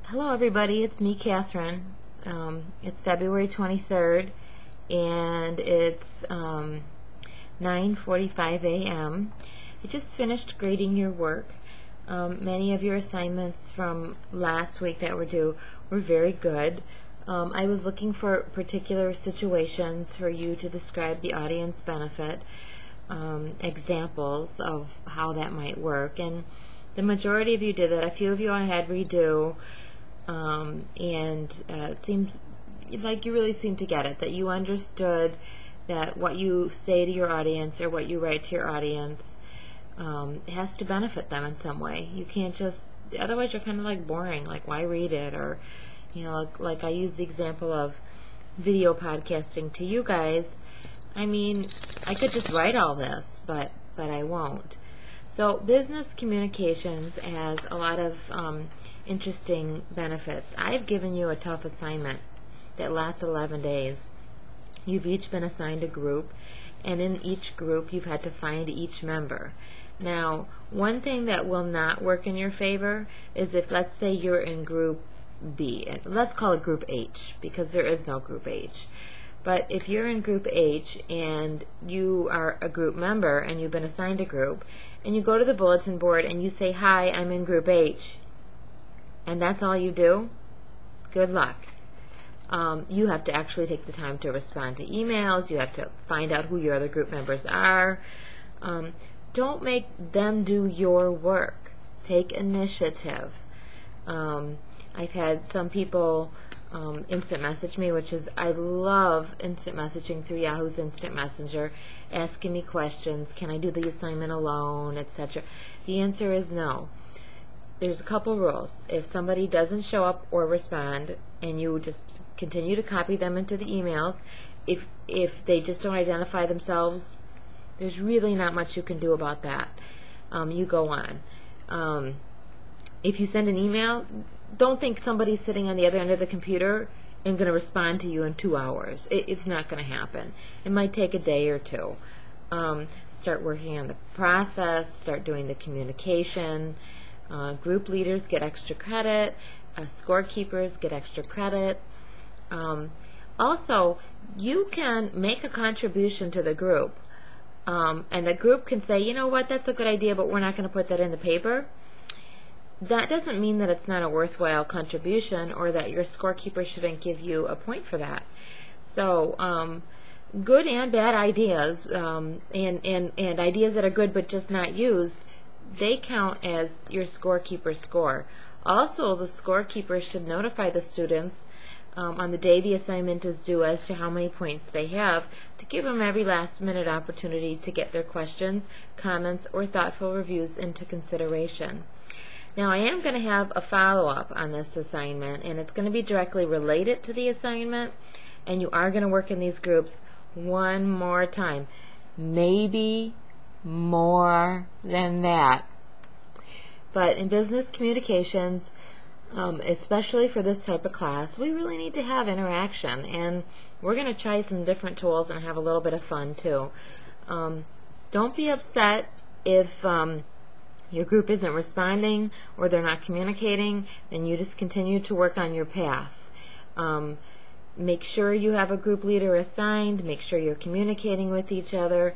Hello everybody, it's me, Catherine. It's February 23rd and it's 9:45 a.m. I just finished grading your work. Many of your assignments from last week that were due were very good. I was looking for particular situations for you to describe the audience benefit, examples of how that might work, and the majority of you did that. A few of you I had redo, and it seems like you really seem to get it, that you understood that what you say to your audience or what you write to your audience has to benefit them in some way. You can't just, otherwise you're kind of like boring, like why read it? Or, you know, like I use the example of video podcasting to you guys. I mean, I could just write all this, but I won't. So business communications has a lot of interesting benefits. I've given you a tough assignment that lasts 11 days. You've each been assigned a group, and in each group you've had to find each member. Now, one thing that will not work in your favor is if, let's say, you're in group B, and let's call it group H, because there is no group H. But if you're in group H and you are a group member and you've been assigned a group, and you go to the bulletin board and you say, "Hi, I'm in group H," and that's all you do, good luck. You have to actually take the time to respond to emails. You have to find out who your other group members are. Don't make them do your work. Take initiative. I've had some people instant message me, which is, I love instant messaging through Yahoo's Instant Messenger, asking me questions. Can I do the assignment alone, etc.? The answer is no. There's a couple rules. If somebody doesn't show up or respond, and you just continue to copy them into the emails, if they just don't identify themselves, there's really not much you can do about that. You go on. If you send an email, don't think somebody's sitting on the other end of the computer and going to respond to you in 2 hours. It's not going to happen. It might take a day or two. Start working on the process, start doing the communication. Group leaders get extra credit. Scorekeepers get extra credit. Also, you can make a contribution to the group. And the group can say, you know what, that's a good idea, but we're not going to put that in the paper. That doesn't mean that it's not a worthwhile contribution or that your scorekeeper shouldn't give you a point for that. So good and bad ideas, and ideas that are good but just not used, they count as your scorekeeper score. Also, the scorekeeper should notify the students on the day the assignment is due as to how many points they have, to give them every last minute opportunity to get their questions, comments, or thoughtful reviews into consideration. Now, I am going to have a follow-up on this assignment, and it's going to be directly related to the assignment, and you are going to work in these groups one more time, maybe more than that. But in business communications, especially for this type of class, we really need to have interaction, and we're going to try some different tools and have a little bit of fun too. Don't be upset if your group isn't responding or they're not communicating, then you just continue to work on your path. Make sure you have a group leader assigned, make sure you're communicating with each other,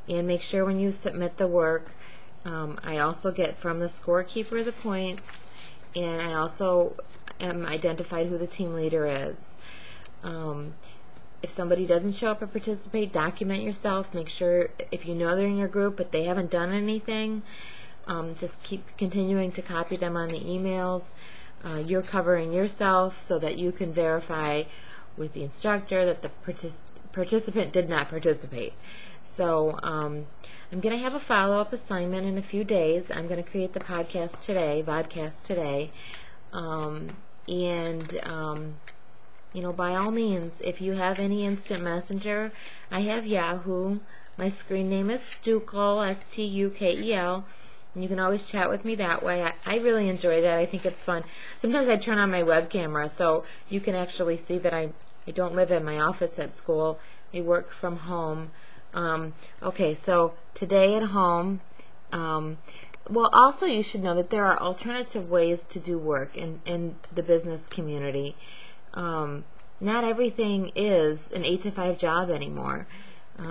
and make sure when you submit the work, I also get from the scorekeeper the points, and I also am identified who the team leader is. If somebody doesn't show up or participate, document yourself. Make sure, if you know they're in your group but they haven't done anything, just keep continuing to copy them on the emails. You're covering yourself so that you can verify with the instructor that the participant did not participate. So I'm going to have a follow-up assignment in a few days. I'm going to create the vodcast today. You know, by all means, if you have any instant messenger, I have Yahoo. My screen name is Stukel, S-T-U-K-E-L. And you can always chat with me that way. I really enjoy that. I think it's fun. Sometimes I turn on my web camera so you can actually see that I don't live in my office at school. I work from home. Okay, so today at home, well, also you should know that there are alternative ways to do work in the business community. Not everything is an 8 to 5 job anymore.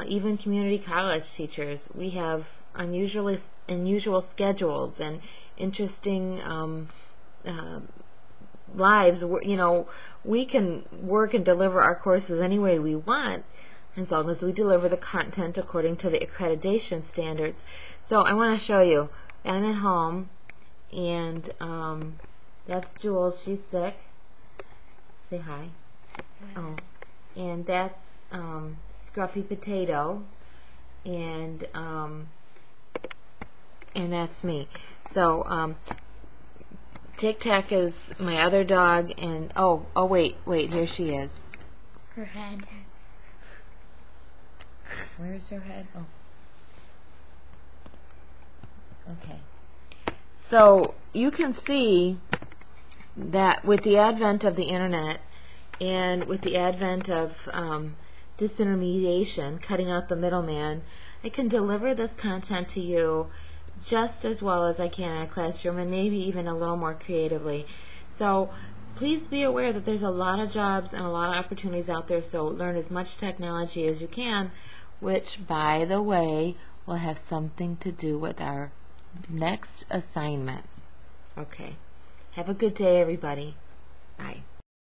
Even community college teachers, we have unusual schedules and interesting lives. You know, we can work and deliver our courses any way we want, as long as we deliver the content according to the accreditation standards. So I want to show you. I'm at home, and that's Jules. She's sick. Say hi. Oh, and that's Scruffy Potato, and that's me. So Tic Tac is my other dog, and oh wait, here she is. Her head. Where's her head? Oh. Okay. So you can see that with the advent of the internet and with the advent of disintermediation, cutting out the middleman, I can deliver this content to you just as well as I can in a classroom, and maybe even a little more creatively. So please be aware that there's a lot of jobs and a lot of opportunities out there, so learn as much technology as you can, which, by the way, will have something to do with our next assignment. Okay. Have a good day, everybody. Bye.